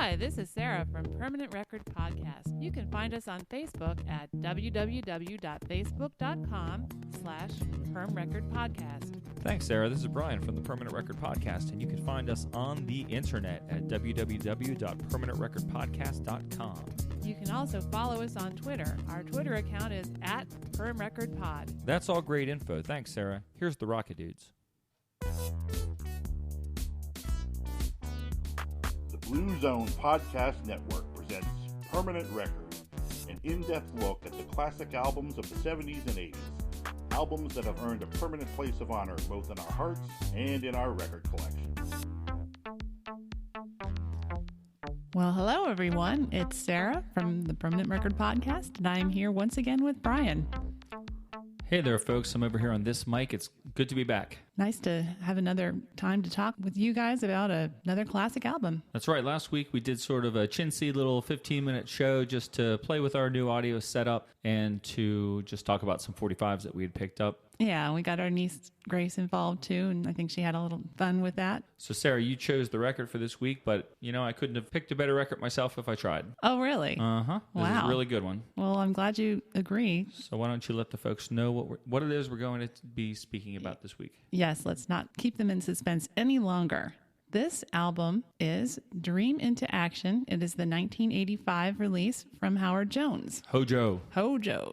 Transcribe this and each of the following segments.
Hi, this is Sarah from Permanent Record Podcast. You can find us on Facebook at www.facebook.com/permrecordpodcast. Thanks, Sarah. This is Brian from the Permanent Record Podcast, and you can find us on the internet at www.permanentrecordpodcast.com. You can also follow us on Twitter. Our Twitter account is @PermRecordPod. That's all great info. Thanks, Sarah. Here's the Rocket Dudes. Blue Zone Podcast Network presents Permanent Record, an in-depth look at the classic albums of the 70s and 80s, albums that have earned a permanent place of honor both in our hearts and in our record collection. Well, hello, everyone. It's Sarah from the Permanent Record Podcast, and I'm here once again with Brian. Hey there, folks. I'm over here on this mic. It's good to be back. Nice to have another time to talk with you guys about another classic album. That's right. Last week we did sort of a chintzy little 15-minute show just to play with our new audio setup and to just talk about some 45s that we had picked up. Yeah, we got our niece Grace involved too, and I think she had a little fun with that. So, Sarah, you chose the record for this week, but, I couldn't have picked a better record myself if I tried. Oh, really? Uh-huh. This is a really good one. Well, I'm glad you agree. So why don't you let the folks know what it is we're going to be speaking about this week? Yes, let's not keep them in suspense any longer. This album is Dream into Action. It is the 1985 release from Howard Jones. Hojo,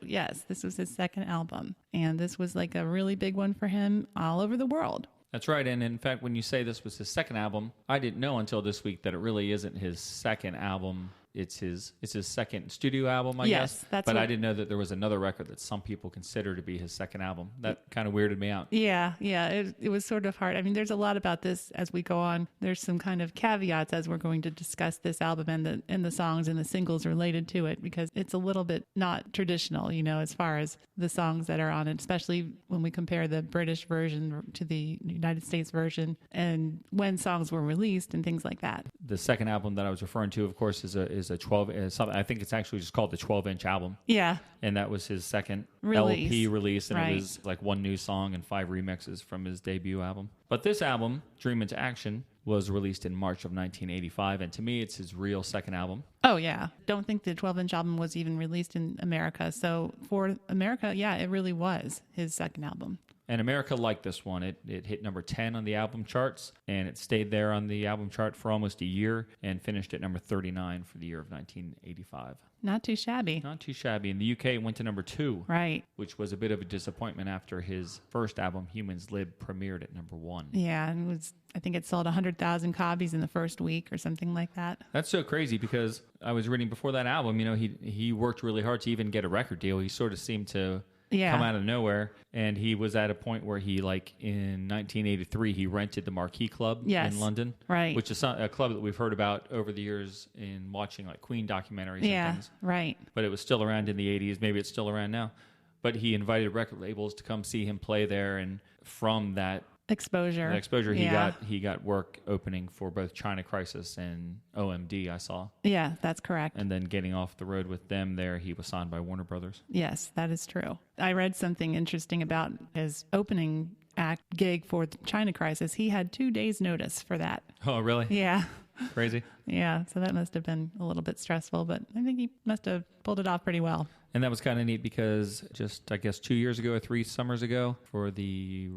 yes. This was his second album. And this was like a really big one for him all over the world. That's right. And in fact, when you say this was his second album, I didn't know until this week that it really isn't his second album. It's his second studio album, I guess. But I didn't know that there was another record that some people consider to be his second album. That kind of weirded me out. Yeah. It was sort of hard. I mean, there's a lot about this as we go on. There's some kind of caveats as we're going to discuss this album and the songs and the singles related to it, because it's a little bit not traditional, as far as the songs that are on it, especially when we compare the British version to the United States version and when songs were released and things like that. The second album that I was referring to, of course, is a 12. I think it's actually just called the 12-inch album. Yeah, and that was his second LP release, and It was like one new song and 5 remixes from his debut album. But this album, Dream into Action, was released in March of 1985, and to me, it's his real second album. Oh, yeah. Don't think the 12-inch album was even released in America. So for America, yeah, it really was his second album. And America liked this one. It hit number 10 on the album charts, and it stayed there on the album chart for almost a year and finished at number 39 for the year of 1985. Not too shabby. Not too shabby. In the UK, it went to number 2. Right. Which was a bit of a disappointment after his first album, Humans Live, premiered at number 1. Yeah, and I think it sold 100,000 copies in the first week or something like that. That's so crazy because I was reading before that album, he worked really hard to even get a record deal. He sort of seemed to come out of nowhere, and he was at a point where he, like in 1983, he rented the Marquee Club in London, right? Which is a club that we've heard about over the years in watching like Queen documentaries and things. Right. But it was still around in the 80s. Maybe it's still around now. But he invited record labels to come see him play there, and from that exposure, he got work opening for both China Crisis and OMD, I saw. Yeah, that's correct. And then getting off the road with them there, he was signed by Warner Brothers. Yes, that is true. I read something interesting about his opening act gig for the China Crisis. He had 2 days notice for that. Oh, really? Yeah. Crazy. Yeah, so that must have been a little bit stressful, but I think he must have pulled it off pretty well. And that was kind of neat because just, I guess, 2 years ago or 3 summers ago for the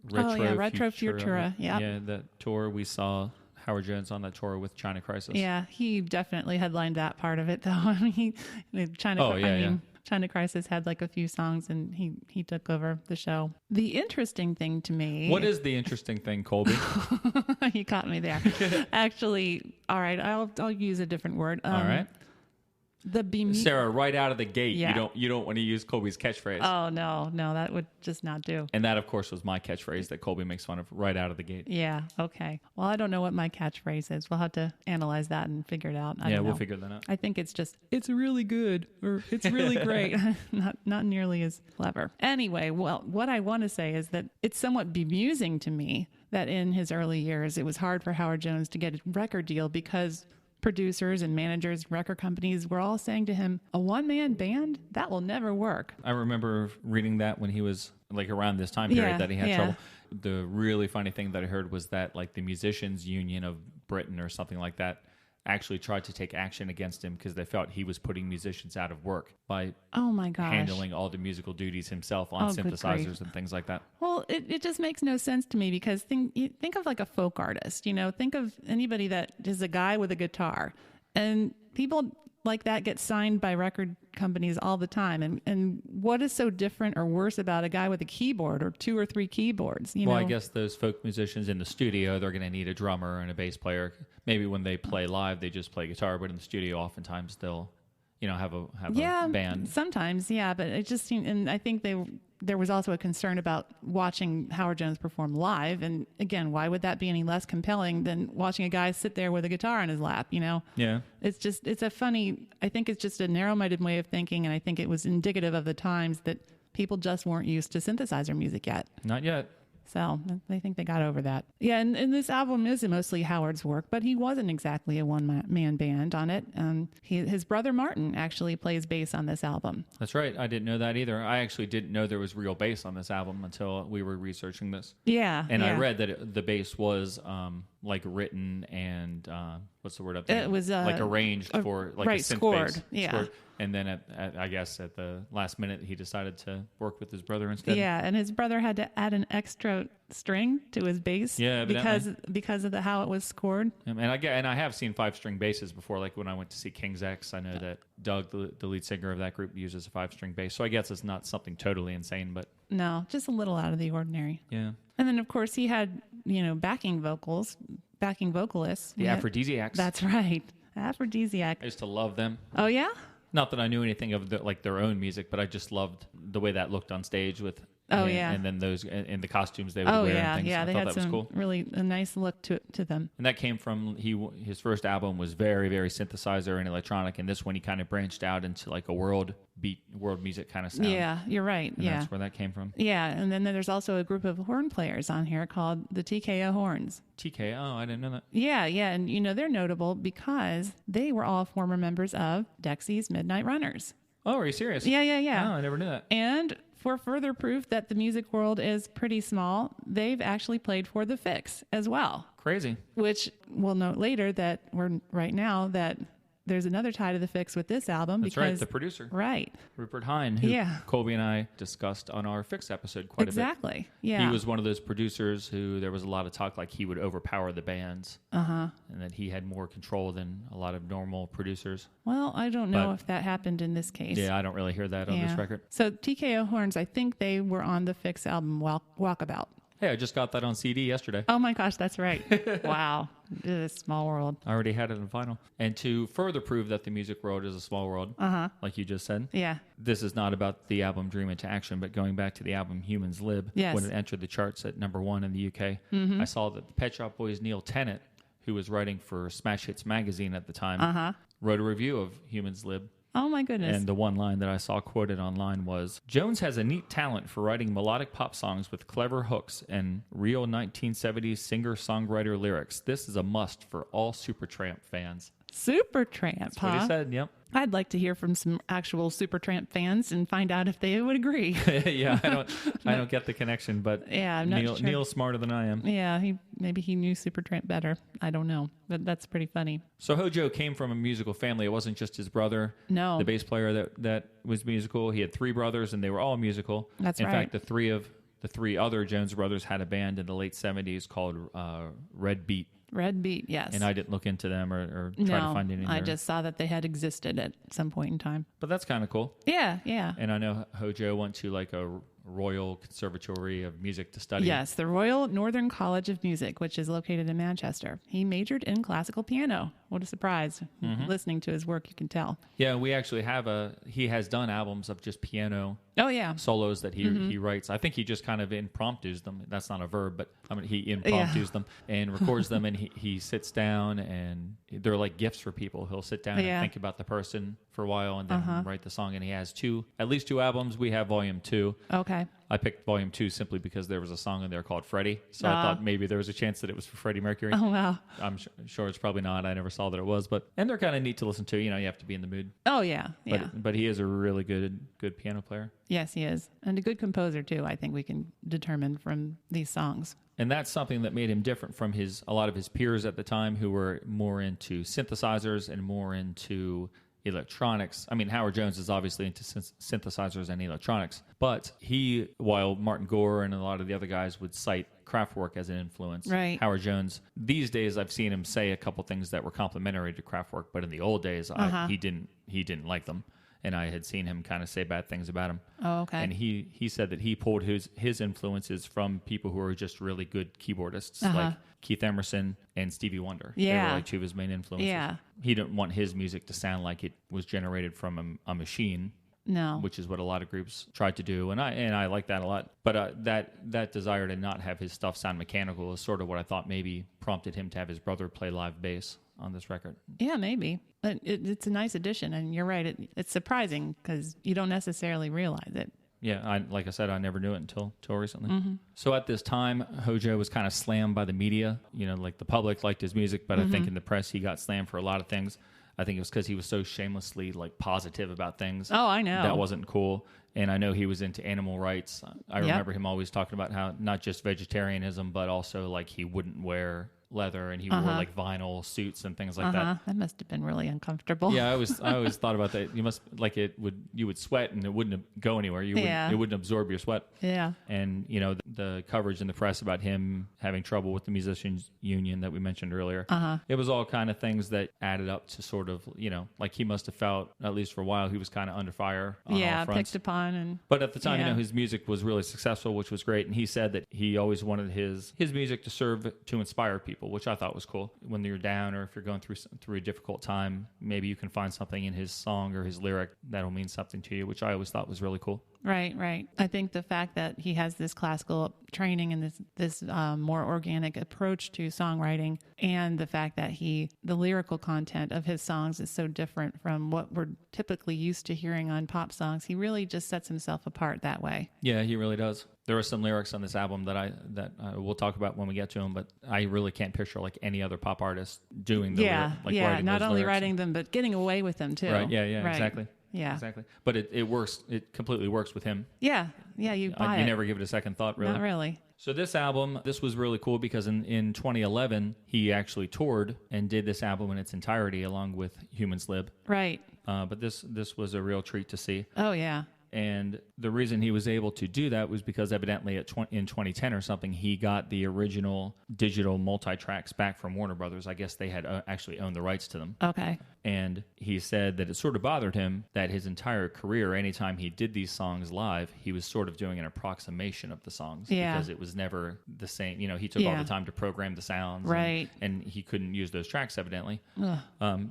Retro Futura. Yeah, that tour, we saw Howard Jones on that tour with China Crisis. Yeah, he definitely headlined that part of it, though. I mean, China Crisis had like a few songs, and he took over the show. The interesting thing to me... What is the interesting thing, Colby? You caught me there. Actually, all right, I'll use a different word. All right. Sarah, right out of the gate, yeah. you don't want to use Colby's catchphrase. Oh, no, that would just not do. And that, of course, was my catchphrase that Colby makes fun of right out of the gate. Yeah, okay. Well, I don't know what my catchphrase is. We'll have to analyze that and figure it out. We'll figure that out. I think it's just, it's really good, or it's really great. Not nearly as clever. Anyway, well, what I want to say is that it's somewhat bemusing to me that in his early years, it was hard for Howard Jones to get a record deal because producers and managers, record companies were all saying to him, a one-man band? That will never work. I remember reading that when he was like around this time period that he had trouble. The really funny thing that I heard was that like the Musicians Union of Britain or something like that actually tried to take action against him because they felt he was putting musicians out of work by handling all the musical duties himself on synthesizers and things like that. Well, it just makes no sense to me because think of like a folk artist, think of anybody that is a guy with a guitar, and people like that get signed by record companies all the time. And what is so different or worse about a guy with a keyboard or 2 or 3 keyboards? Well, I guess those folk musicians in the studio, they're going to need a drummer and a bass player. Maybe when they play live, they just play guitar, but in the studio, oftentimes they'll, have a band. Sometimes, yeah, but it just seemed, and I think there was also a concern about watching Howard Jones perform live. And again, why would that be any less compelling than watching a guy sit there with a guitar on his lap, Yeah. I think it's just a narrow-minded way of thinking. And I think it was indicative of the times that people just weren't used to synthesizer music yet. Not yet. So I think they got over that. Yeah, and this album is mostly Howard's work, but he wasn't exactly a one-man band on it. His brother Martin actually plays bass on this album. That's right. I didn't know that either. I actually didn't know there was real bass on this album until we were researching this. Yeah. And I read that the bass was written and what's the word up there? It was arranged for a synth scored. bass. Yeah. Scored. And then I guess at the last minute, he decided to work with his brother instead. Yeah, and his brother had to add an extra string to his bass because of how it was scored. And I have seen 5-string basses before, like when I went to see King's X. I know that Doug, the lead singer of that group, uses a 5-string bass. So I guess it's not something totally insane, but no, just a little out of the ordinary. Yeah. And then of course he had backing vocalists. The Aphrodisiacs. That's right, Aphrodisiac. I used to love them. Oh yeah. Not that I knew anything of their own music, but I just loved the way that looked on stage with. And then those and the costumes they would wear. And things. They had some cool. Really a nice look to them. And that came from his first album was very, very synthesizer and electronic, and this one he kind of branched out into like a world music kind of sound. Yeah, you're right. And that's where that came from. Yeah, and then there's also a group of horn players on here called the TKO Horns. TKO, I didn't know that. Yeah, and they're notable because they were all former members of Dexy's Midnight Runners. Oh, are you serious? Yeah. Oh, I never knew that. And for further proof that the music world is pretty small, they've actually played for The Fix as well. Crazy. Which we'll note later that there's another tie to The Fix with this album. That's right, the producer. Right. Rupert Hine, who Colby and I discussed on our Fix episode quite a bit. Exactly, yeah. He was one of those producers who there was a lot of talk like he would overpower the bands. Uh-huh. And that he had more control than a lot of normal producers. Well, I don't know if that happened in this case. Yeah, I don't really hear that on this record. So TKO Horns, I think they were on the Fix album Walkabout. Hey, I just got that on CD yesterday. Oh my gosh, that's right. Wow. It is a small world. I already had it in vinyl. And to further prove that the music world is a small world, like you just said, this is not about the album Dream Into Action, but going back to the album Humans Lib, when it entered the charts at #1 in the UK, I saw that the Pet Shop Boys' Neil Tennant, who was writing for Smash Hits magazine at the time, wrote a review of Humans Lib. Oh, my goodness. And the one line that I saw quoted online was, Jones has a neat talent for writing melodic pop songs with clever hooks and real 1970s singer-songwriter lyrics. This is a must for all Supertramp fans. Supertramp, That's what he said, yep. I'd like to hear from some actual Supertramp fans and find out if they would agree. Yeah, I don't get the connection, but I'm not sure. Neil's smarter than I am. Yeah, maybe he knew Supertramp better. I don't know, but that's pretty funny. So Hojo came from a musical family. It wasn't just his brother. No. The bass player that was musical. He had 3 brothers, and they were all musical. That's right. In fact, the three other Jones brothers had a band in the late 70s called Red Beat. Red Beat, yes. And I didn't look into them or try to find any. I just saw that they had existed at some point in time. But that's kind of cool. Yeah. And I know Hojo went to like a Royal Conservatory of Music to study. Yes, the Royal Northern College of Music, which is located in Manchester. He majored in classical piano. What a surprise. Listening to his work, you can tell. Yeah, we actually he has done albums of just piano solos that he writes. I think he just kind of impromptus them. That's not a verb, but he impromptus them and records them, and he sits down, and they're like gifts for people. He'll sit down and think about the person for a while and then write the song, and he has at least two albums. We have volume 2. Okay. I picked volume 2 simply because there was a song in there called Freddie. So I thought maybe there was a chance that it was for Freddie Mercury. Oh, wow. I'm sure it's probably not. I never saw that it was. And they're kind of neat to listen to. You have to be in the mood. Oh, yeah. But he is a really good piano player. Yes, he is. And a good composer, too, I think we can determine from these songs. And that's something that made him different from a lot of his peers at the time who were more into synthesizers and more into electronics. I mean, Howard Jones is obviously into synthesizers and electronics, but while Martin Gore and a lot of the other guys would cite Kraftwerk as an influence, right. Howard Jones, these days I've seen him say a couple things that were complimentary to Kraftwerk, but in the old days he didn't like them. And I had seen him kind of say bad things about him. Oh, okay. And he said that he pulled his influences from people who are just really good keyboardists, like Keith Emerson and Stevie Wonder. Yeah. They were like two of his main influences. Yeah. He didn't want his music to sound like it was generated from a machine. No. Which is what a lot of groups tried to do, and I like that a lot. But that desire to not have his stuff sound mechanical is sort of what I thought maybe prompted him to have his brother play live bass on this record. Yeah, maybe. But it's a nice addition, and you're right. It's surprising because you don't necessarily realize it. Yeah, like I said, I never knew it until recently. Mm-hmm. So at this time, Hojo was kind of slammed by the media. Like the public liked his music, but I think in the press he got slammed for a lot of things. I think it was because he was so shamelessly positive about things. Oh, I know. That wasn't cool. And I know he was into animal rights. I remember him always talking about how not just vegetarianism, but also he wouldn't wear leather and he wore vinyl suits and things like that. That must have been really uncomfortable. Yeah, I always thought about that. You must you would sweat and it wouldn't go anywhere. It wouldn't absorb your sweat. Yeah. And the coverage in the press about him having trouble with the musicians union that we mentioned earlier. It was all kind of things that added up to sort of he must have felt, at least for a while, he was kind of under fire on all fronts. Picked upon But at the time, his music was really successful, which was great. And he said that he always wanted his music to serve to inspire people, which I thought was cool. When you're down or if you're going through a difficult time, maybe you can find something in his song or his lyric that'll mean something to you, which I always thought was really cool. Right. I think the fact that he has this classical training and this more organic approach to songwriting, and the fact that the lyrical content of his songs is so different from what we're typically used to hearing on pop songs, he really just sets himself apart that way. Yeah, he really does. There are some lyrics on this album that we'll talk about when we get to them, but I really can't picture any other pop artist doing the writing not only lyrics. Writing them, but getting away with them too. Right? Yeah, right. Exactly. Yeah, exactly. But it works. It completely works with him. Yeah. You buy it. You never give it a second thought, really. Not really. So this album, this was really cool because in 2011 he actually toured and did this album in its entirety along with Humans Lib. Right. But this was a real treat to see. Oh yeah. And the reason he was able to do that was because evidently in 2010 or something, he got the original digital multi-tracks back from Warner Brothers. I guess they had actually owned the rights to them. Okay. And he said that it sort of bothered him that his entire career, anytime he did these songs live, he was sort of doing an approximation of the songs. Yeah. Because it was never the same. He took all the time to program the sounds. Right. And he couldn't use those tracks, evidently.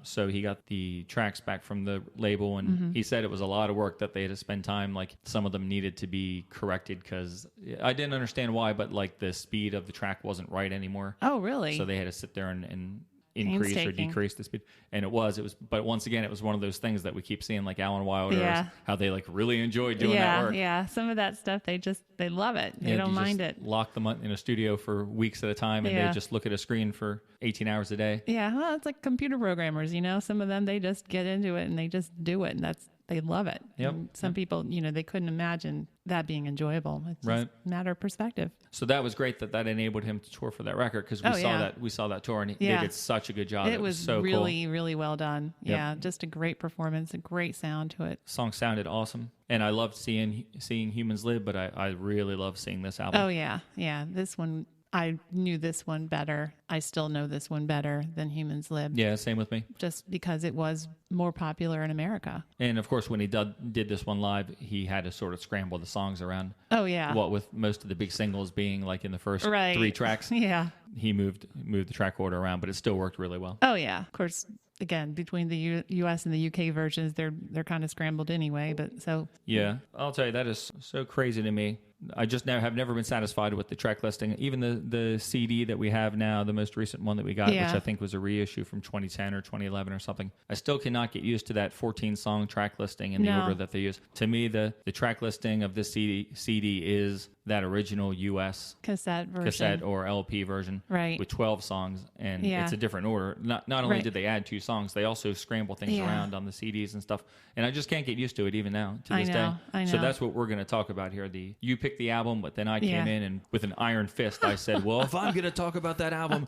So he got the tracks back from the label, and he said it was a lot of work that they had to spend time. Some of them needed to be corrected because I didn't understand why, but the speed of the track wasn't right anymore. Oh, really? So they had to sit there and increase or decrease the speed. And it was, but once again, it was one of those things that we keep seeing Alan Wilder, how they really enjoy doing that work. Yeah. Some of that stuff, they love it. They don't mind it. Lock them in a studio for weeks at a time and they just look at a screen for 18 hours a day. Yeah. Well, it's like computer programmers, some of them, they just get into it and they just do it. And they love it. Yep. And some people, they couldn't imagine that being enjoyable. It's just a matter of perspective. So that was great that enabled him to tour for that record because we saw that tour and they did such a good job. It was so really, cool. really well done. Yep. Yeah, just a great performance, a great sound to it. The song sounded awesome. And I loved seeing Humans Live, but I really love seeing this album. Oh, yeah. Yeah, this one, I knew this one better. I still know this one better than Humans Lib. Yeah, same with me. Just because it was more popular in America. And of course, when he did this one live, he had to sort of scramble the songs around. Oh, yeah. What with most of the big singles being in the first 3 tracks. Yeah. He moved the track order around, but it still worked really well. Oh, yeah. Of course, again, between the U.S. and the UK versions, they're kind of scrambled anyway. But so yeah, I'll tell you, that is so crazy to me. I just have never been satisfied with the track listing. Even the CD that we have now, the most recent one that we got, which I think was a reissue from 2010 or 2011 or something, I still cannot get used to that 14-song track listing in the order that they use. To me, the track listing of this CD is that original U.S. cassette or LP version, right, with 12 songs, and it's a different order. Not only did they add 2 songs, they also scramble things around on the CDs and stuff. And I just can't get used to it even now to this day. I know. So that's what we're going to talk about here. You picked the album, but then I came in and with an iron fist I said, well, if I'm going to talk about that album,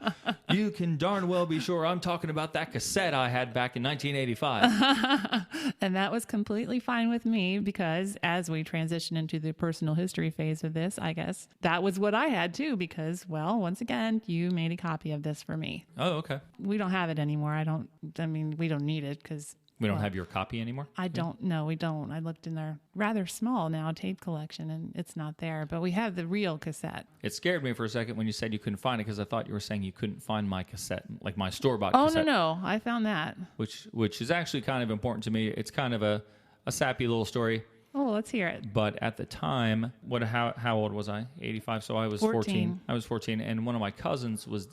you can darn well be sure I'm talking about that cassette I had back in 1985. And that was completely fine with me, because as we transition into the personal history phase of this, I guess that was what I had too, because, well, once again, you made a copy of this for me. Oh, okay. We don't have it anymore. We don't need it because... We don't have your copy anymore? I don't. No, we don't. I looked in their rather small now tape collection, and it's not there. But we have the real cassette. It scared me for a second when you said you couldn't find it, because I thought you were saying you couldn't find my cassette, like my store-bought cassette. Oh, no. I found that. Which is actually kind of important to me. It's kind of a sappy little story. Oh, let's hear it. But at the time, how old was I? 85. So I was 14. I was 14, and one of my cousins was,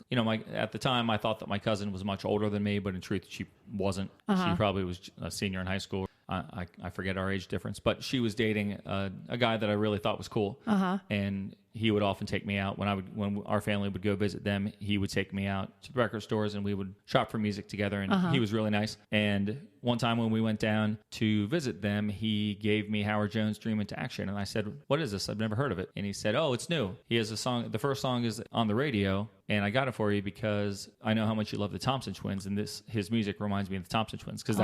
at the time I thought that my cousin was much older than me, but in truth she wasn't. She probably was a senior in high school. I forget our age difference, but she was dating a guy that I really thought was cool, and he would often take me out when our family would go visit them. He would take me out to the record stores, and we would shop for music together. And he was really nice. And one time when we went down to visit them, he gave me Howard Jones' "Dream into Action," and I said, "What is this? I've never heard of it." And he said, "Oh, it's new. He has a song. The first song is on the radio, and I got it for you because I know how much you love the Thompson Twins, and his music reminds me of the Thompson Twins, because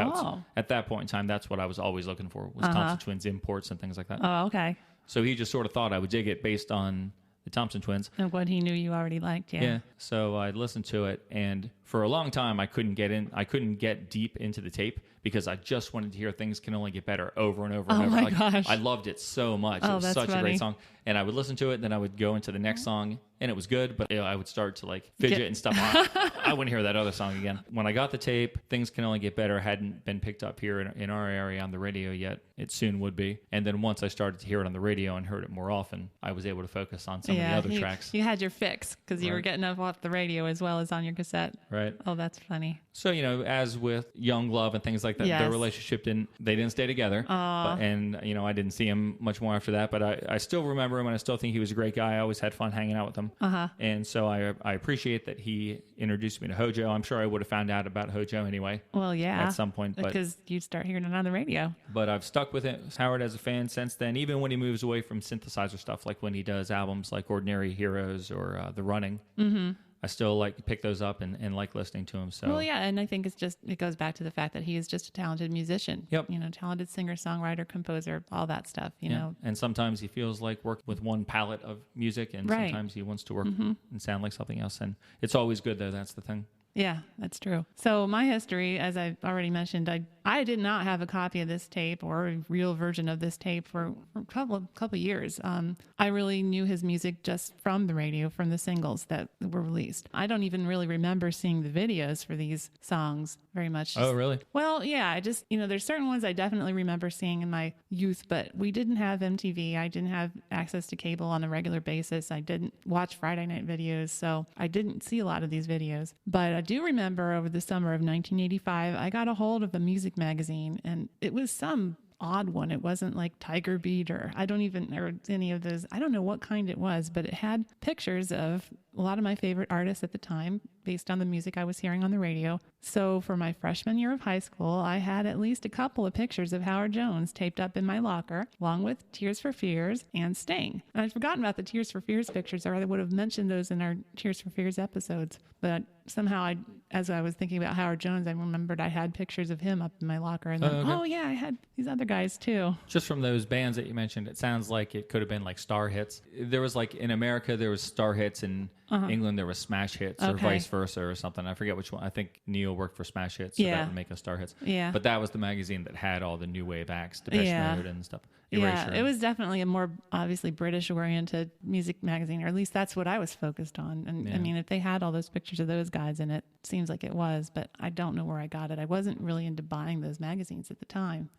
at that point in time, that's what I was always looking for, was Thompson Twins imports and things like that." Oh, okay. So he just sort of thought I would dig it based on the Thompson Twins. And what he knew you already liked, yeah. Yeah. So I listened to it, and for a long time I couldn't get deep into the tape, because I just wanted to hear "Things Can Only Get Better" over and over and over. Oh my gosh. I loved it so much. It was such a great song. And I would listen to it, and then I would go into the next song, and it was good, but I would start to fidget and stuff. I wouldn't hear that other song again. When I got the tape, "Things Can Only Get Better" hadn't been picked up here in our area on the radio yet. It soon would be. And then once I started to hear it on the radio and heard it more often, I was able to focus on some of the other tracks. You had your fix, because you were getting off the radio as well as on your cassette. Right. Oh, that's funny. So, as with Young Love and things like that, their relationship they didn't stay together. And I didn't see him much more after that, but I still remember him, and I still think he was a great guy. I always had fun hanging out with him. And so I appreciate that he introduced me to Hojo. I'm sure I would have found out about Hojo anyway. Well, yeah. At some point. Because you'd start hearing it on the radio. But I've stuck with Howard as a fan since then, even when he moves away from synthesizer stuff, like when he does albums like Ordinary Heroes or The Running. Mm-hmm. I still pick those up and like listening to him. So. Well, yeah, and I think it goes back to the fact that he is just a talented musician. Yep. Talented singer, songwriter, composer, all that stuff. You know. And sometimes he feels like working with one palette of music, and sometimes he wants to work and sound like something else. And it's always good, though. That's the thing. Yeah, that's true. So my history, as I already mentioned, I did not have a copy of this tape or a real version of this tape for a couple years. I really knew his music just from the radio, from the singles that were released. I don't even really remember seeing the videos for these songs very much. Oh, really? Well, yeah, I just, there's certain ones I definitely remember seeing in my youth, but we didn't have MTV. I didn't have access to cable on a regular basis. I didn't watch Friday night videos, so I didn't see a lot of these videos. But I do remember over the summer of 1985, I got a hold of a music magazine, and it was some odd one. It wasn't like Tiger Beat or any of those. I don't know what kind it was, but it had pictures of a lot of my favorite artists at the time based on the music I was hearing on the radio. So for my freshman year of high school, I had at least a couple of pictures of Howard Jones taped up in my locker, along with Tears for Fears and Sting. And I'd forgotten about the Tears for Fears pictures, or I would have mentioned those in our Tears for Fears episodes. But somehow, as I was thinking about Howard Jones, I remembered I had pictures of him up in my locker. And then, I had these other guys too. Just from those bands that you mentioned, it sounds like it could have been like star hits. There was in America, there was star hits, and England there was smash hits, or vice versa or something. I forget which one. I think Neil worked for smash hits, so that would make us star hits. Yeah. But that was the magazine that had all the new wave acts, Depeche Mode and stuff. Erasure. Yeah, it was definitely a more obviously British-oriented music magazine, or at least that's what I was focused on. And I mean, if they had all those pictures of those guys in it, it seems like it was, but I don't know where I got it. I wasn't really into buying those magazines at the time.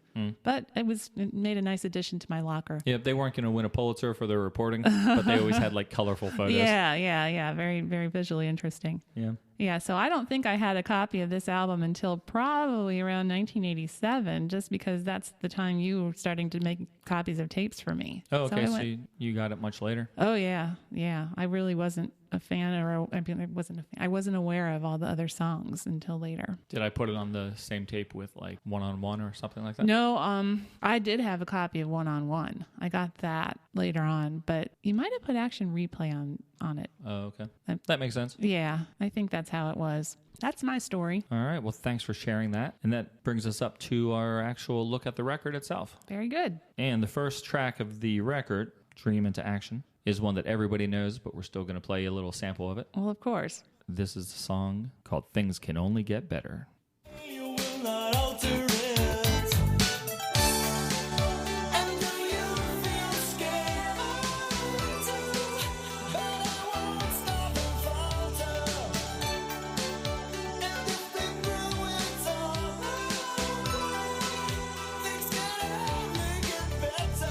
But it made a nice addition to my locker. Yeah, they weren't going to win a Pulitzer for their reporting, but they always had colorful photos. Yeah. Very, very visually interesting. Yeah. Yeah, so I don't think I had a copy of this album until probably around 1987, just because that's the time you were starting to make copies of tapes for me. Oh, okay. So you got it much later? Oh, yeah. Yeah. I really wasn't a fan, I wasn't aware of all the other songs until later. Did I put it on the same tape with like One on One or something like that? No, I did have a copy of One on One. I got that later on, but you might have put Action Replay on it. Oh, okay. That makes sense. Yeah, I think that's how it was. That's my story. All right. Well, thanks for sharing that. And that brings us up to our actual look at the record itself. Very good. And the first track of the record, Dream into Action, is one that everybody knows, but we're still going to play a little sample of it. Well, of course. This is a song called Things Can Only Get Better. You will not alter it. And do you feel scared? But I won't stop and falter. And if they grew it all, things can only get better.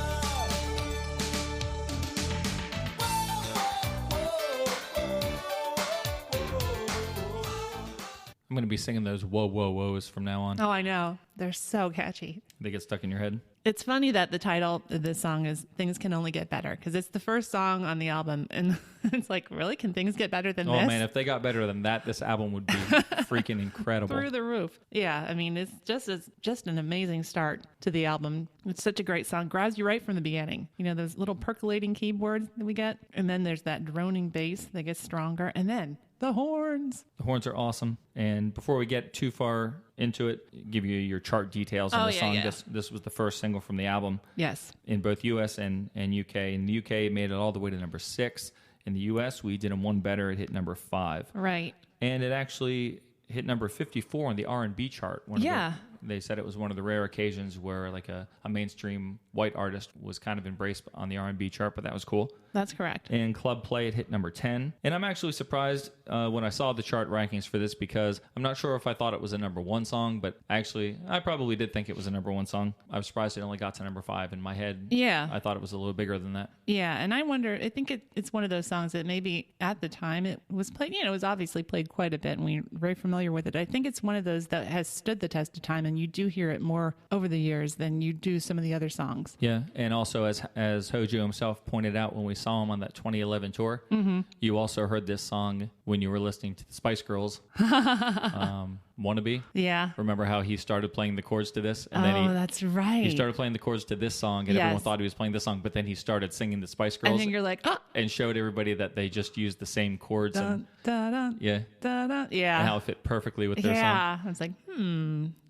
I'm going to be singing those whoa, whoa, whoas from now on. Oh, I know. They're so catchy. They get stuck in your head. It's funny that the title of this song is Things Can Only Get Better, because it's the first song on the album, and it's like, really? Can things get better than this? Oh, man, if they got better than that, this album would be freaking incredible. Through the roof. Yeah, I mean, it's just an amazing start to the album. It's such a great song. Grabs you right from the beginning. You know, those little percolating keyboards that we get, and then there's that droning bass that gets stronger, and then the horns. The horns are awesome. And before we get too far into it, give you your chart details on the song. Yeah. This was the first single from the album. Yes. In both U.S. and UK. In the UK, it made it all the way to number 6. In the U.S., we did them one better. It hit number 5. Right. And it actually hit number 54 on the R&B chart. They said it was one of the rare occasions where like a mainstream white artist was kind of embraced on the R&B chart, but that was cool. That's correct. And Club Play, it hit number 10. And I'm actually surprised when I saw the chart rankings for this, because I'm not sure if I thought it was a number 1 song, but actually I probably did think it was a number 1 song. I was surprised it only got to number 5 in my head. Yeah. I thought it was a little bigger than that. Yeah, and I wonder, I think it's one of those songs that maybe at the time it was played, it was obviously played quite a bit, and we're very familiar with it. I think it's one of those that has stood the test of time, and you do hear it more over the years than you do some of the other songs. Yeah, and also as Hojo himself pointed out when we saw him on that 2011 tour, you also heard this song when you were listening to the Spice Girls, Wannabe. Yeah. Remember how he started playing the chords to this? And then that's right. He started playing the chords to this song, and everyone thought he was playing this song, but then he started singing the Spice Girls. And then you're like, oh. And showed everybody that they just used the same chords. Dun, dun, dun, yeah. Dun, dun, yeah. And how it fit perfectly with their song. Yeah. I was like,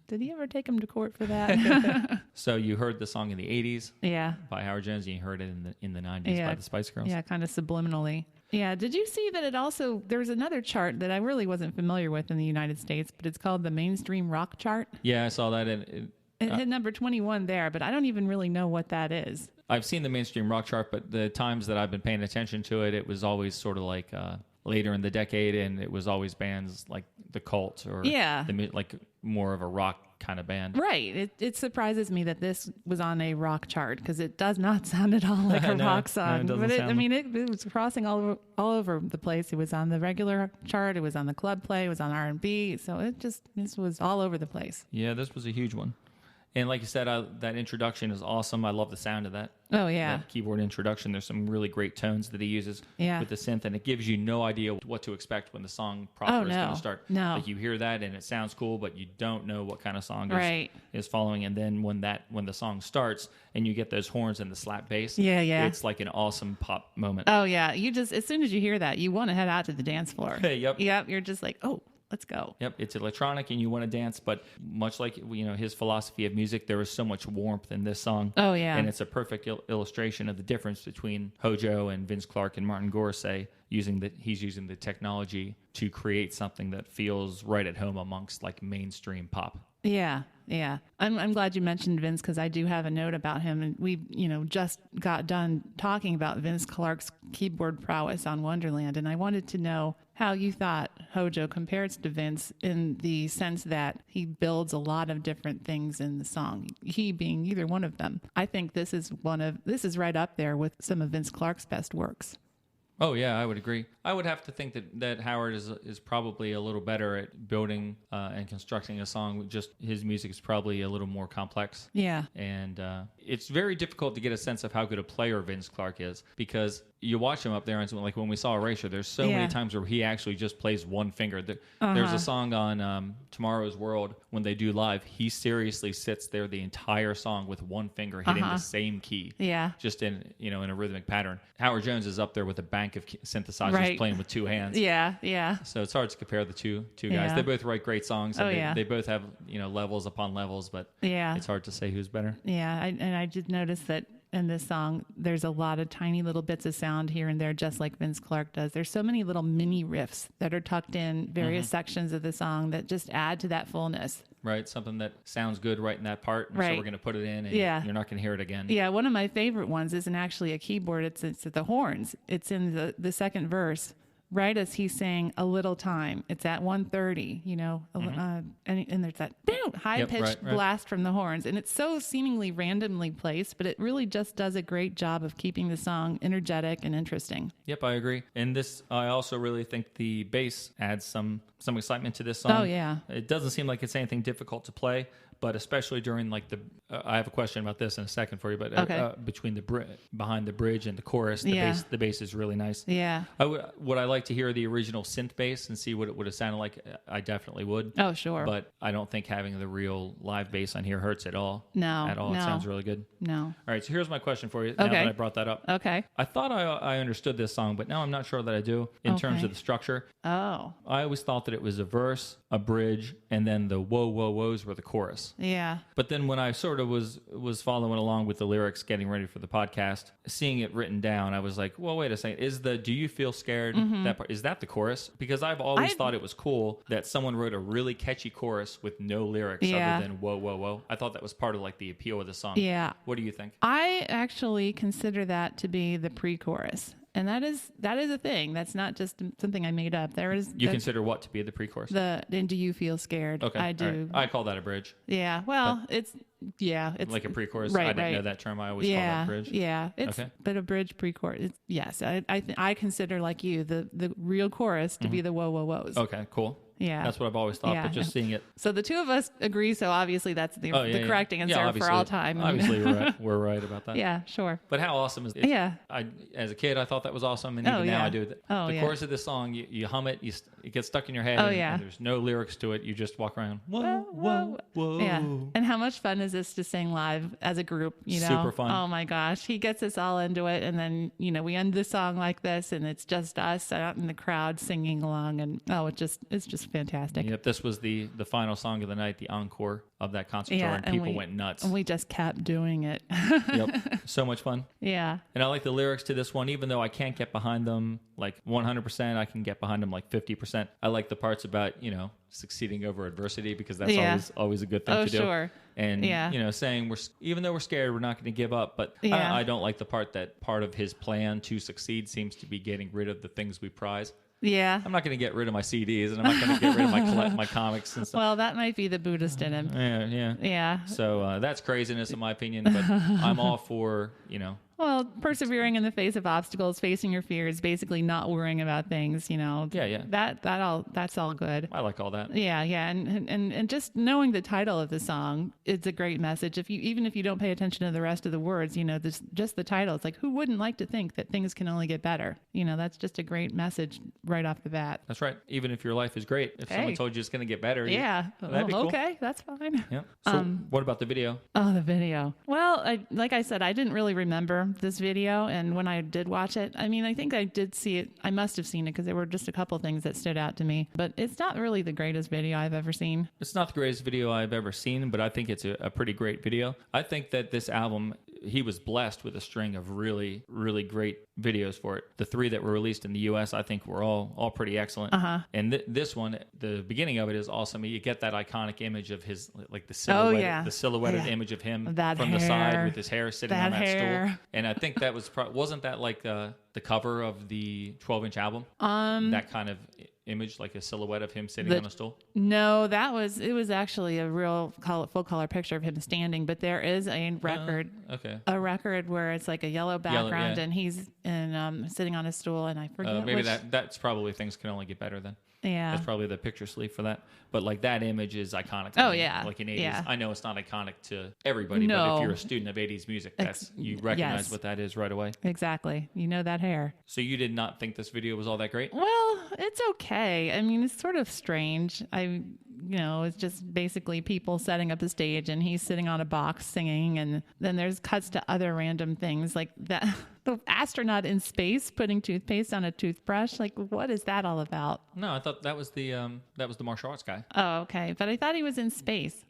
did he ever take him to court for that? So you heard the song in the 80s by Howard Jones, and you heard it in the 90s by the Spice Girls. Yeah, kind of subliminally. Yeah. Did you see that it also, there's another chart that I really wasn't familiar with in the United States, but it's called the Mainstream Rock Chart? Yeah, I saw that. It hit number 21 there, but I don't even really know what that is. I've seen the Mainstream Rock Chart, but the times that I've been paying attention to it, it was always sort of like later in the decade, and it was always bands like The Cult or like more of a rock kind of band. Right. It surprises me that this was on a rock chart, because it does not sound at all like a rock song. No, but it was crossing all over the place. It was on the regular chart. It was on the Club Play. It was on R&B. So this was all over the place. Yeah, this was a huge one. And like you said, that introduction is awesome. I love the sound of that. Oh, yeah. That keyboard introduction. There's some really great tones that he uses with the synth, and it gives you no idea what to expect when the song proper is going to start. No. Like you hear that and it sounds cool, but you don't know what kind of song is following. And then when the song starts and you get those horns and the slap bass, it's like an awesome pop moment. Oh, yeah. You just, as soon as you hear that, you want to head out to the dance floor. Yep. You're just like, oh, let's go. Yep, it's electronic and you want to dance, but much like his philosophy of music, there is so much warmth in this song. Oh, yeah. And it's a perfect illustration of the difference between Hojo and Vince Clarke and Martin Gore, say, he's using the technology to create something that feels right at home amongst like mainstream pop. Yeah. I'm glad you mentioned Vince, because I do have a note about him, and we just got done talking about Vince Clarke's keyboard prowess on Wonderland, and I wanted to know how you thought Hojo compares to Vince in the sense that he builds a lot of different things in the song, he being either one of them. I think this is right up there with some of Vince Clarke's best works. Oh yeah, I would agree. I would have to think that Howard is probably a little better at building and constructing a song. Just his music is probably a little more complex. Yeah. And it's very difficult to get a sense of how good a player Vince Clarke is, because you watch him up there, and like when we saw Erasure, there's so many times where he actually just plays one finger. There's a song on Tomorrow's World when they do live. He seriously sits there the entire song with one finger hitting the same key. Yeah. Just in a rhythmic pattern. Howard Jones is up there with a bank of synthesizers playing with two hands. Yeah, yeah. So it's hard to compare the two guys. Yeah. They both write great songs. And they both have levels upon levels, but it's hard to say who's better. Yeah, and I did notice that in this song, there's a lot of tiny little bits of sound here and there, just like Vince Clarke does. There's so many little mini riffs that are tucked in various sections of the song that just add to that fullness. Right, something that sounds good right in that part, and so we're going to put it in, and you're not going to hear it again. Yeah, one of my favorite ones isn't actually a keyboard, it's at the horns. It's in the second verse, right as he's saying "a little time." It's at 1:30, and there's that high-pitched blast from the horns, and it's so seemingly randomly placed, but it really just does a great job of keeping the song energetic and interesting. Yep, I agree. And this, I also really think the bass adds some excitement to this song. Oh yeah, it doesn't seem like it's anything difficult to play. But especially during like I have a question about this in a second for you. But between behind the bridge and the chorus, the bass is really nice. Yeah. Would I like to hear the original synth bass and see what it would have sounded like? I definitely would. Oh sure. But I don't think having the real live bass on here hurts at all. No. At all. No. It sounds really good. No. All right. So here's my question for you. Now that I brought that up. Okay. I thought I understood this song, but now I'm not sure that I do in terms of the structure. Oh. I always thought that it was a verse, a bridge, and then the whoa whoa whoas were the chorus. Yeah. But then when I sort of was following along with the lyrics, getting ready for the podcast, seeing it written down, I was like, well, wait a second. Is the "Do you feel scared" that part, is that the chorus? Because I've always thought it was cool that someone wrote a really catchy chorus with no lyrics other than whoa, whoa, whoa. I thought that was part of like the appeal of the song. Yeah. What do you think? I actually consider that to be the pre-chorus. And that is a thing. That's not just something I made up. You consider what to be the pre-chorus? And do you feel scared? Okay. I do. Right. I call that a bridge. Yeah. Well, it's like a pre-chorus. Right, I didn't know that term. I always call that bridge. Yeah. But a bridge pre-chorus. Yes. I consider, like you, the real chorus to be the whoa whoa whoas. Okay. Cool. Yeah. That's what I've always thought, but just seeing it. So the two of us agree, so obviously that's the correct answer for all time. Obviously we're right about that. Yeah, sure. But how awesome is it? Yeah. As a kid, I thought that was awesome, and even now I do. The chorus of this song, you hum it, it gets stuck in your head, and there's no lyrics to it. You just walk around, whoa, whoa, whoa. Yeah. And how much fun is this to sing live as a group, Super fun. Oh my gosh. He gets us all into it, and then, we end the song like this, and it's just us out in the crowd singing along, and it's just fantastic. Yep, this was the final song of the night, the encore of that concert tour, and people went nuts. And we just kept doing it. Yep, so much fun. Yeah. And I like the lyrics to this one, even though I can't get behind them like 100%, I can get behind them like 50%. I like the parts about, succeeding over adversity, because that's always a good thing to do. Sure. And, saying even though we're scared, we're not going to give up. But I don't like the part that part of his plan to succeed seems to be getting rid of the things we prize. Yeah. I'm not going to get rid of my CDs, and I'm not going to get rid of my comics and stuff. Well, that might be the Buddhist in him. Yeah. So that's craziness in my opinion, but I'm all for, Well, persevering in the face of obstacles, facing your fears, basically not worrying about things, Yeah. That's all good. I like all that. Yeah. And just knowing the title of the song, it's a great message. Even if you don't pay attention to the rest of the words, just the title, it's like, who wouldn't like to think that things can only get better? That's just a great message right off the bat. That's right. Even if your life is great, if someone told you it's going to get better, that'd be cool. Okay, that's fine. Yeah. So what about the video? Oh, the video. Well, like I said, I didn't really remember this video, and when I did watch it, I think I did see it. I must have seen it because there were just a couple things that stood out to me, but it's not really the greatest video I've ever seen. It's not the greatest video I've ever seen, but I think it's a pretty great video. I think that this album, he was blessed with a string of really, really great videos for it. The 3 that were released in the U.S., I think were all pretty excellent. And this one, the beginning of it is awesome. You get that iconic image of his, like the silhouette, the silhouetted image of him from the side with his hair sitting on that stool. And I think that wasn't that like the cover of the 12-inch album? That kind of image, like a silhouette of him sitting on a stool? No, it was actually a real full color picture of him standing, but there is a record, a record where it's like a yellow background and he's sitting on a stool, and I forget maybe that's probably Things Can Only Get Better then. Yeah. That's probably the picture sleeve for that. But like that image is iconic. Yeah. Like in 80s. Yeah. I know it's not iconic to everybody, but if you're a student of 80s music, you recognize what that is right away. Exactly. You know that hair. So you did not think this video was all that great? Well, it's okay. I mean, it's sort of strange. It's just basically people setting up a stage and he's sitting on a box singing, and then there's cuts to other random things like that. The astronaut in space putting toothpaste on a toothbrush. Like, what is that all about? No, I thought that was the martial arts guy. Oh, okay. But I thought he was in space.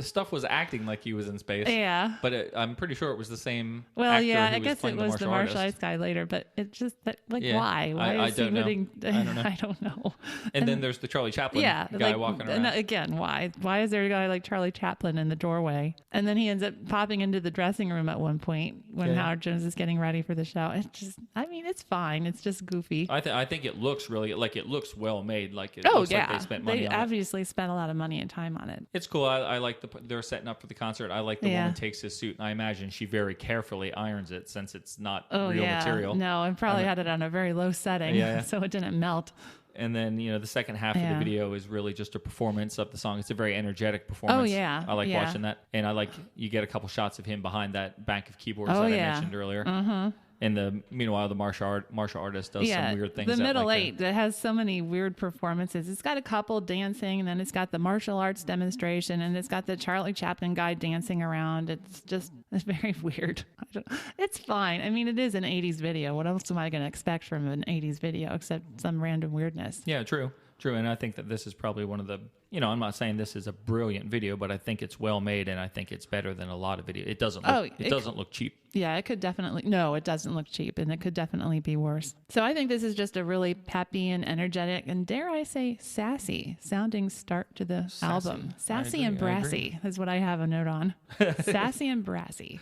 Stuff was acting like he was in space. Yeah. But I'm pretty sure it was the same Well, actor yeah, who I guess it was the martial arts guy later, but it just, why? Why is he putting... I don't know. I don't know. And then there's the Charlie Chaplin guy walking around. Again, why? Why is there a guy like Charlie Chaplin in the doorway? And then he ends up popping into the dressing room at one point when Howard Jones is getting ready for the show. It's fine. It's just goofy. I think it looks really, it looks well made. Like it looks like they spent money on it. They obviously spent a lot of money and time on it. It's cool. I like they're setting up for the concert. I like the woman takes his suit, and I imagine she very carefully irons it since it's not real material. No, and probably had it on a very low setting, so it didn't melt. And then, the second half of the video is really just a performance of the song. It's a very energetic performance. Oh, yeah. I like watching that. And you get a couple shots of him behind that bank of keyboards that I mentioned earlier. Mm-hmm. And meanwhile, the martial artist does some weird things. The middle eight that has so many weird performances. It's got a couple dancing, and then it's got the martial arts demonstration, and it's got the Charlie Chaplin guy dancing around. It's very weird. It's fine. I mean, it is an 80s video. What else am I going to expect from an 80s video except some random weirdness? Yeah, true. And I think that this is probably one of the, I'm not saying this is a brilliant video, but I think it's well made, and I think it's better than a lot of videos. It doesn't look cheap. Yeah, it could definitely, no, it doesn't look cheap, and it could definitely be worse. So I think this is just a really peppy and energetic, and dare I say sassy sounding start to the album. Sassy and brassy is what I have a note on. Sassy and brassy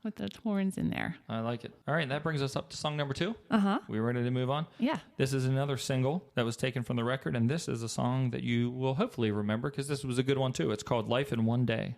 with those horns in there. I like it. All right, that brings us up to song number 2. Uh-huh. We ready to move on? Yeah. This is another single that was taken from the record, and this is a song that you will hopefully remember because this was a good one too. It's called Life in One Day.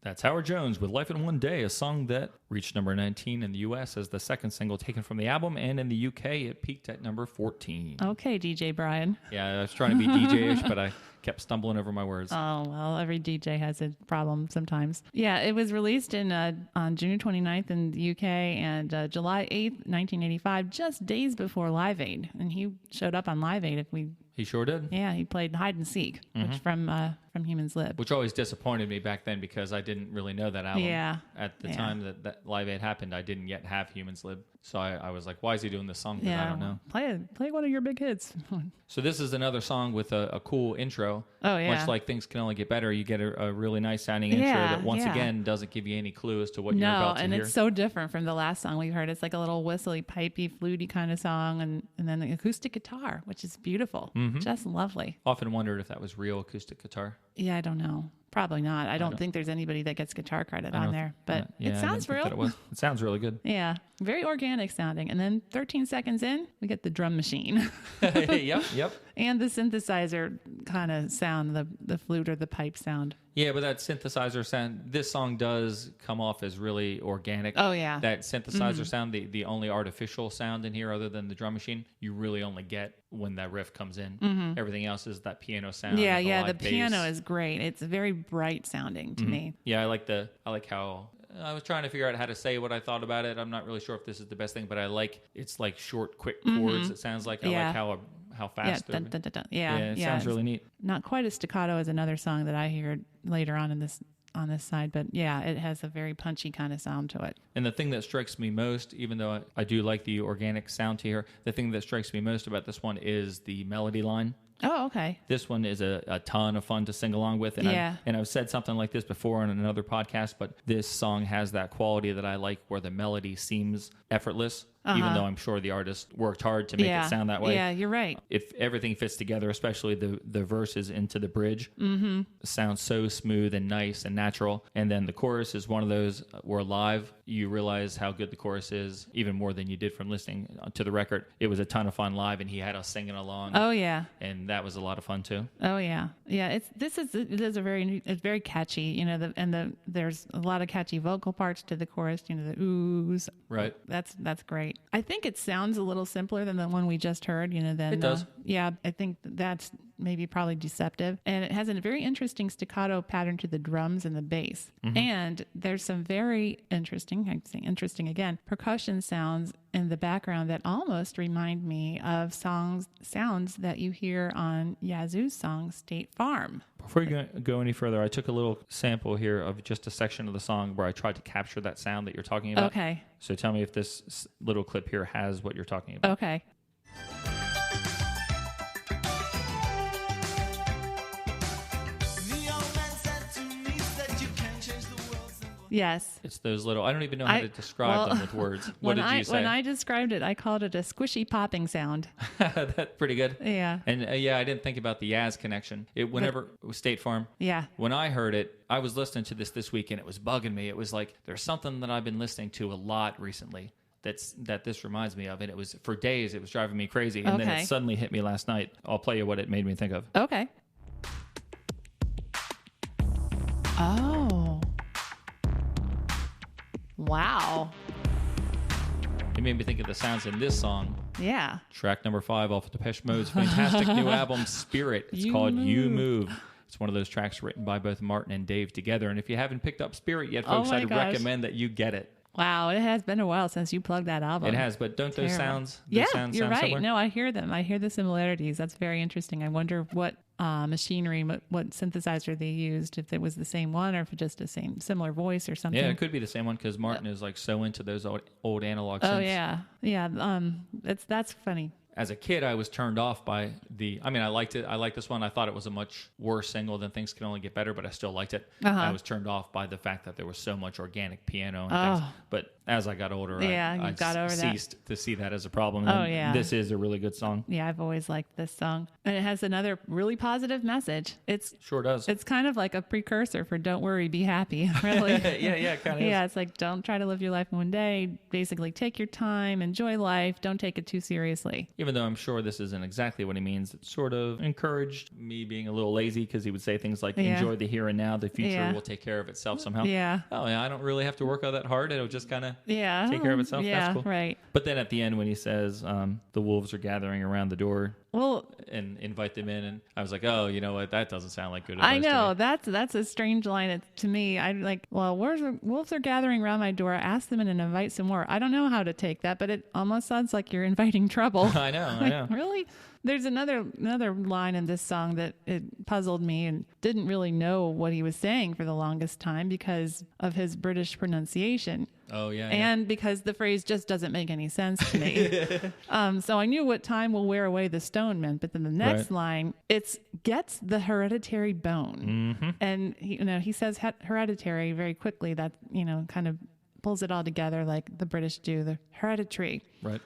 That's Howard Jones with Life in One Day, a song that reached number 19 in the U.S. as the second single taken from the album, and in the U.K. it peaked at number 14. Okay, DJ Brian. Yeah, I was trying to be DJ-ish, but I kept stumbling over my words. Oh, well, every DJ has a problem sometimes. Yeah, it was released on June 29th in the UK and July 8th, 1985, just days before Live Aid. And he showed up on Live Aid. He sure did. Yeah, he played Hide and Seek, which from Human's Lib. Which always disappointed me back then because I didn't really know that album. Yeah. At the time that Live Aid happened, I didn't yet have Human's Lib. So I was like, why is he doing this song? I don't know. Play one of your big hits. So this is another song with a cool intro. Oh, yeah. Much like Things Can Only Get Better, you get a really nice sounding intro that once again doesn't give you any clue as to what you're about to hear. No, and it's so different from the last song we heard. It's like a little whistly, pipey, fluty kind of song, and then the acoustic guitar, which is beautiful. Mm-hmm. Just lovely. Often wondered if that was real acoustic guitar. Yeah, I don't know. Probably not. I don't think there's anybody that gets guitar credit on there, but it sounds real. It sounds really good. Yeah, very organic sounding. And then 13 seconds in, we get the drum machine. Yep. And the synthesizer kind of sound, the flute or the pipe sound. Yeah, but that synthesizer sound, this song does come off as really organic. Oh, yeah. That synthesizer sound, the only artificial sound in here other than the drum machine, you really only get when that riff comes in. Mm-hmm. Everything else is that piano sound. Yeah, the piano is great. It's very bright sounding to me. Yeah, I like how I was trying to figure out how to say what I thought about it. I'm not really sure if this is the best thing, but it's like short, quick chords. It sounds like I like how fast. It sounds really neat. Not quite as staccato as another song that I heard later on on this side, but yeah, it has a very punchy kind of sound to it. And the thing that strikes me most, even though I do like the organic sound here, the thing that strikes me most about this one is the melody line. Oh, okay. This one is a ton of fun to sing along with. And I've said something like this before on another podcast, but this song has that quality that I like where the melody seems effortless. Even though I'm sure the artist worked hard to make it sound that way. Yeah, you're right. If everything fits together, especially the verses into the bridge, sounds so smooth and nice and natural. And then the chorus is one of those where live, you realize how good the chorus is, even more than you did from listening to the record. It was a ton of fun live, and he had us singing along. Oh, yeah. And that was a lot of fun, too. Oh, yeah. Yeah, it's very catchy, you know, there's a lot of catchy vocal parts to the chorus, you know, the oohs. Right. That's great. I think it sounds a little simpler than the one we just heard, you know, it does. Yeah, I think that's maybe probably deceptive. And it has a very interesting staccato pattern to the drums and the bass. And there's some very interesting, I'm saying interesting again, percussion sounds in the background that almost remind me of sounds that you hear on Yazoo's song State Farm. Before you go any further, I took a little sample here of just a section of the song where I tried to capture that sound that you're talking about. Okay. So tell me if this little clip here has what you're talking about. Okay. Yes. It's those little, I don't even know how to describe them with words. What did you say? When I described it, I called it a squishy popping sound. That's pretty good. Yeah. And I didn't think about the Yaz connection. It was State Farm. Yeah. When I heard it, I was listening to this week and it was bugging me. It was like, there's something that I've been listening to a lot recently that this reminds me of. And it was, for days, it was driving me crazy. And then it suddenly hit me last night. I'll play you what it made me think of. Okay. Oh. Wow. It made me think of the sounds in this song. Yeah. Track number 5 off of Depeche Mode's fantastic new album, Spirit. It's called You Move. It's one of those tracks written by both Martin and Dave together. And if you haven't picked up Spirit yet, folks, I'd recommend that you get it. Wow, it has been a while since you plugged that album. It has, but don't those sounds you're sound right. similar? No, I hear them. I hear the similarities. That's very interesting. I wonder what machinery, what synthesizer they used, if it was the same one or if it's just the same similar voice or something. Yeah, it could be the same one because Martin is like so into those old analog synths. Oh yeah, yeah. That's funny. As a kid, I was turned off by I liked it. I liked this one. I thought it was a much worse single than Things Can Only Get Better, but I still liked it. I was turned off by the fact that there was so much organic piano and things. But as I got older, I ceased to see that as a problem. And this is a really good song. Yeah, I've always liked this song. And it has another really positive message. Sure does. It's kind of like a precursor for Don't Worry, Be Happy, really. yeah, kind of Yeah, it's like, don't try to live your life in one day. Basically, take your time, enjoy life, don't take it too seriously. Even though I'm sure this isn't exactly what he means, it sort of encouraged me being a little lazy because he would say things like, enjoy the here and now, the future will take care of itself somehow. Yeah. Oh, yeah, I don't really have to work out that hard. It'll just kind of take care of itself. Yeah, that's cool. Right. But then at the end when he says, the wolves are gathering around the door and invite them in, and I was like, oh, you know what? That doesn't sound like good advice. I know. To me. That's a strange line to me. I'm like, well, wolves are gathering around my door. Ask them and invite some more. I don't know how to take that, but it almost sounds like you're inviting trouble. I know. Really? There's another line in this song that it puzzled me and didn't really know what he was saying for the longest time because of his British pronunciation. Oh, yeah. And because the phrase just doesn't make any sense to me. So I knew what time will wear away the stone meant, but then the next line, it's gets the hereditary bone. Mm-hmm. And he says hereditary very quickly. That, kind of pulls it all together like the British do, the hereditary. Right.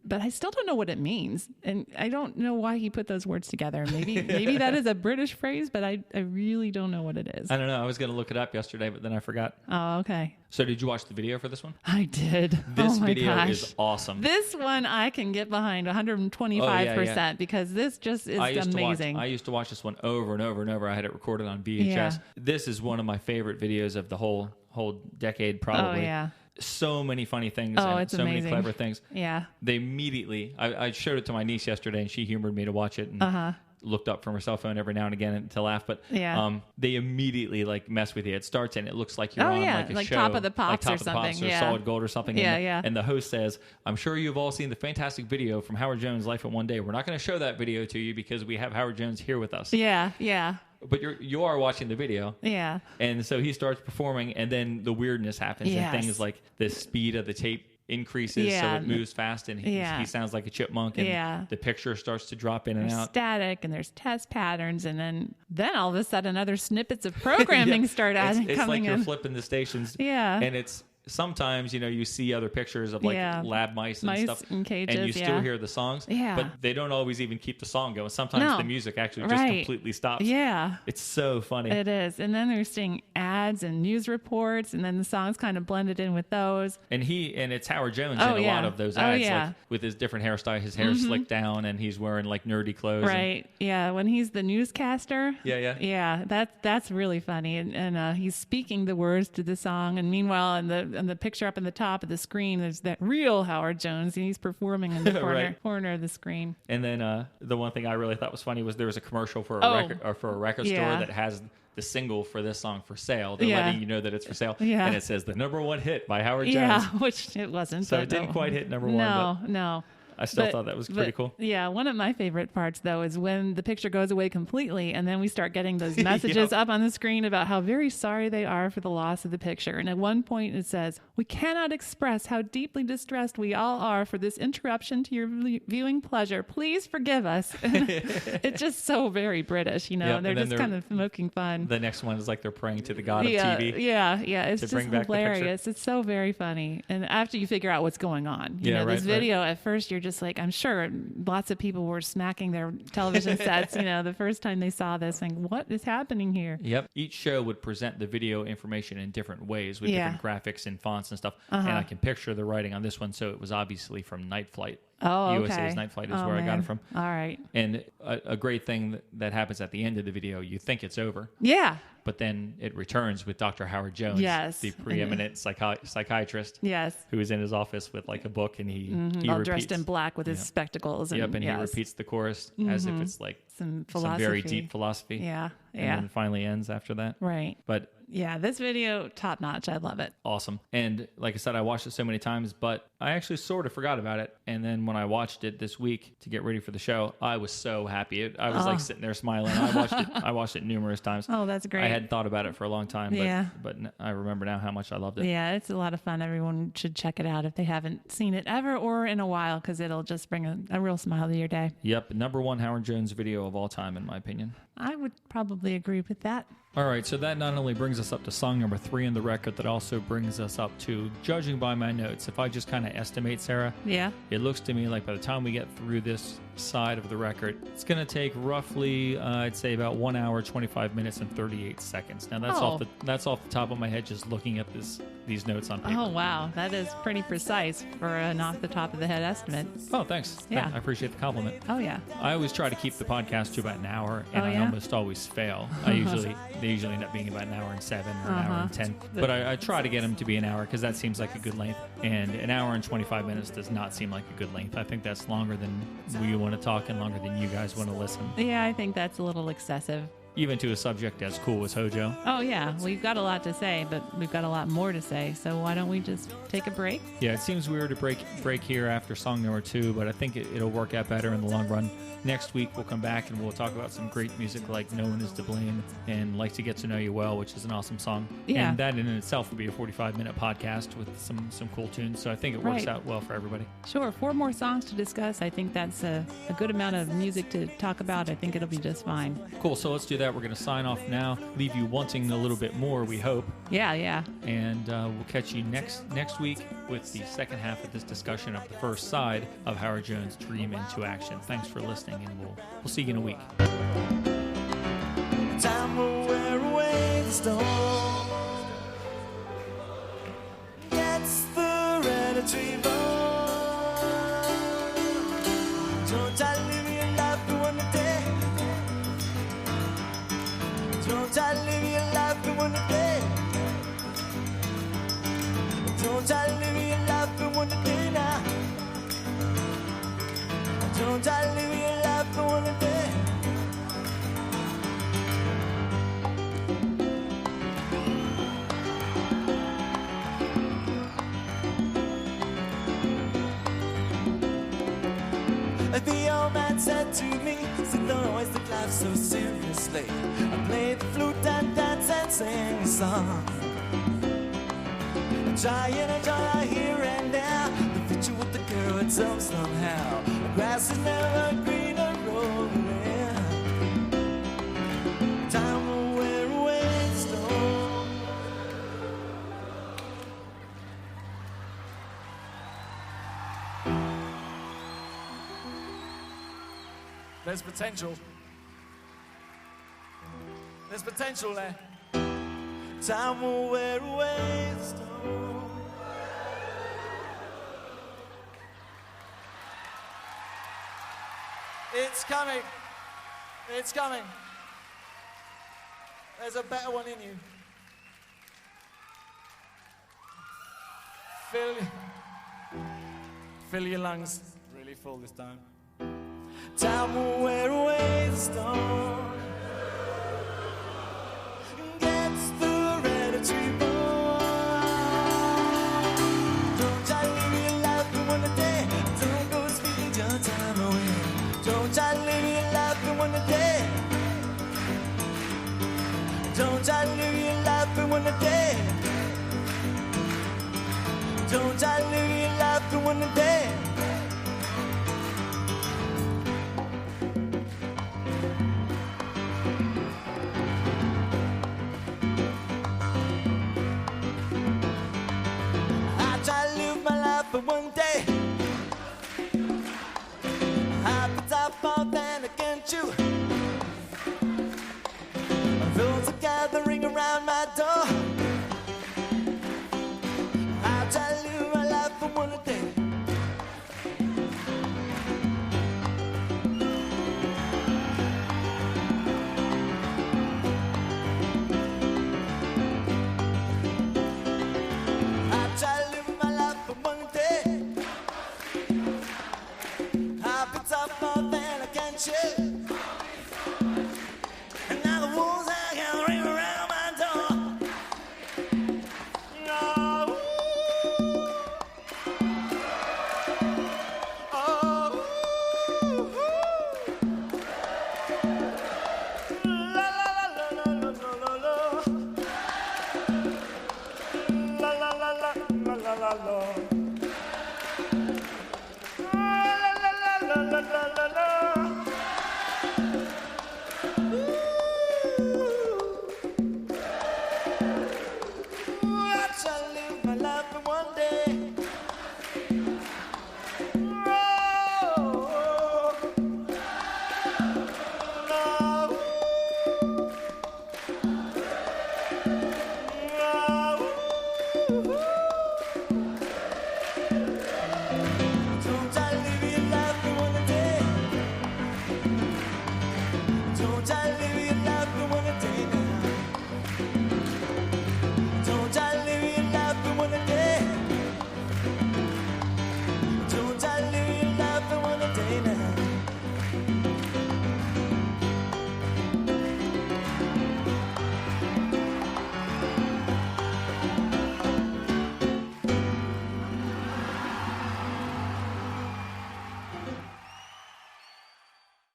But I still don't know what it means, and I don't know why he put those words together. Maybe that is a British phrase, but I really don't know what it is. I don't know. I was going to look it up yesterday, but then I forgot. Oh, okay. So did you watch the video for this one? I did. This video is awesome. This one I can get behind 125% because this just is amazing. I used to watch this one over and over and over. I had it recorded on VHS. Yeah. This is one of my favorite videos of the whole decade, probably. Oh, yeah. So many funny things it's so amazing. many clever things. Yeah. They immediately, I showed it to my niece yesterday and she humored me to watch it and looked up from her cell phone every now and again to laugh. But they immediately mess with you. It starts and it looks like you're on a show. Top of the Pops like or something. Pops or Solid Gold or something. And the host says, I'm sure you've all seen the fantastic video from Howard Jones' Life in One Day. We're not going to show that video to you because we have Howard Jones here with us. Yeah. But you are watching the video. Yeah. And so he starts performing and then the weirdness happens and things like the speed of the tape increases so it moves fast and he sounds like a chipmunk and the picture starts to drop in and out. Static and there's test patterns and then all of a sudden other snippets of programming start coming in. It's like you're flipping the stations. Yeah. And it's sometimes, you see other pictures of like lab mice and stuff. In cages, and you still hear the songs. Yeah. But they don't always even keep the song going. Sometimes the music actually just completely stops. Yeah. It's so funny. It is. And then they're seeing ads and news reports, and then the songs kind of blended in with those. And it's Howard Jones in a lot of those ads, like with his different hairstyle, his hair slicked down, and he's wearing like nerdy clothes. Right. Yeah. When he's the newscaster. Yeah. Yeah. That's really funny. And he's speaking the words to the song. And meanwhile, in the picture up in the top of the screen, there's that real Howard Jones, and he's performing in the corner of the screen. And then the one thing I really thought was funny was there was a commercial for a record store that has the single for this song for sale. They're letting you know that it's for sale. Yeah. And it says the #1 hit by Howard Jones. Yeah, which it wasn't. So it didn't quite hit number one. No. I still thought that was pretty cool. Yeah, one of my favorite parts, though, is when the picture goes away completely, and then we start getting those messages up on the screen about how very sorry they are for the loss of the picture. And at one point it says, "We cannot express how deeply distressed we all are for this interruption to your viewing pleasure. Please forgive us." It's just so very British, They're just kind of smoking fun. The next one is like they're praying to the god of TV. Yeah. It's just hilarious. It's so very funny. And after you figure out what's going on, this video, at first you're just like, I'm sure lots of people were smacking their television sets, the first time they saw this, saying, what is happening here? Yep. Each show would present the video information in different ways with different graphics and fonts and stuff. And I can picture the writing on this one. So it was obviously from Night Flight. Oh, okay. USA's Night Flight is where I got it from. All right. And a great thing that happens at the end of the video, you think it's over. Yeah. But then it returns with Dr. Howard Jones, the preeminent psychiatrist, who is in his office with like a book, and he all repeats, dressed in black with his spectacles. And, he repeats the chorus as if it's like some very deep philosophy. Yeah. And then finally ends after that. Right. But yeah, this video, top notch. I love it. Awesome. And like I said, I watched it so many times, but I actually sort of forgot about it. And then when I watched it this week to get ready for the show, I was so happy. I was like sitting there smiling. I watched it numerous times. Oh, that's great. I hadn't thought about it for a long time, but I remember now how much I loved it. Yeah, it's a lot of fun. Everyone should check it out if they haven't seen it ever or in a while, because it'll just bring a real smile to your day. Yep. #1 Howard Jones video of all time, in my opinion. I would probably agree with that. All right, so that not only brings us up to song number 3 in the record, that also brings us up to, judging by my notes, if I just kind of estimate, Sarah, it looks to me like by the time we get through this side of the record, it's going to take roughly, I'd say about 1 hour, 25 minutes, and 38 seconds. Now, that's off the top of my head, just looking at these notes on paper. Oh, wow. That is pretty precise for an off the top of the head estimate. Oh, thanks. Yeah. I appreciate the compliment. Oh, yeah. I always try to keep the podcast to about an hour, and I almost always fail. They usually end up being about an hour and 7 or an hour and 10. But I try to get them to be an hour, because that seems like a good length. And an hour and 25 minutes does not seem like a good length. I think that's longer than we want to talk and longer than you guys want to listen. Yeah, I think that's a little excessive. Even to a subject as cool as Hojo. Oh, yeah. We've got a lot to say, but we've got a lot more to say. So why don't we just take a break? Yeah, it seems weird to break here after song number 2, but I think it'll work out better in the long run. Next week, we'll come back and we'll talk about some great music like No One Is to Blame and Like to Get to Know You Well, which is an awesome song. Yeah. And that in itself will be a 45-minute podcast with some cool tunes. So I think it works out well for everybody. Sure. 4 more songs to discuss. I think that's a good amount of music to talk about. I think it'll be just fine. Cool. So let's do that. We're going to sign off now, leave you wanting a little bit more, we hope. Yeah. And we'll catch you next week with the second half of this discussion of the first side of Howard Jones' Dream into Action. Thanks for listening, and we'll see you in a week. Time will wear away the storm. Gets the red retriever. Don't I live your life the one day? Don't I live your life the one day? Don't I live your life the one day now? Don't I live your life the one day? The old man said to me, "Sit don't always take life so seriously. I play the flute and dance and sing a song. Try and enjoy here and there. some somehow. The grass is never greener rolling. Time will wear away the stone. There's potential. There's potential there. Time will wear away the stone. It's coming. It's coming. There's a better one in you. Fill your lungs really full this time. Time will wear away the stone. Gets the hereditary bone. Don't try to live your life in one day. Don't go speed your time away. Don't try to live your life in one day. Don't try to live your life in one day. Don't try to live your life in one day. I try to live my life in one day. Habits I fall then against you. Those are gathering around my door. I try to live my life for one day. I try to live my life for one day. Habits I fall then against you.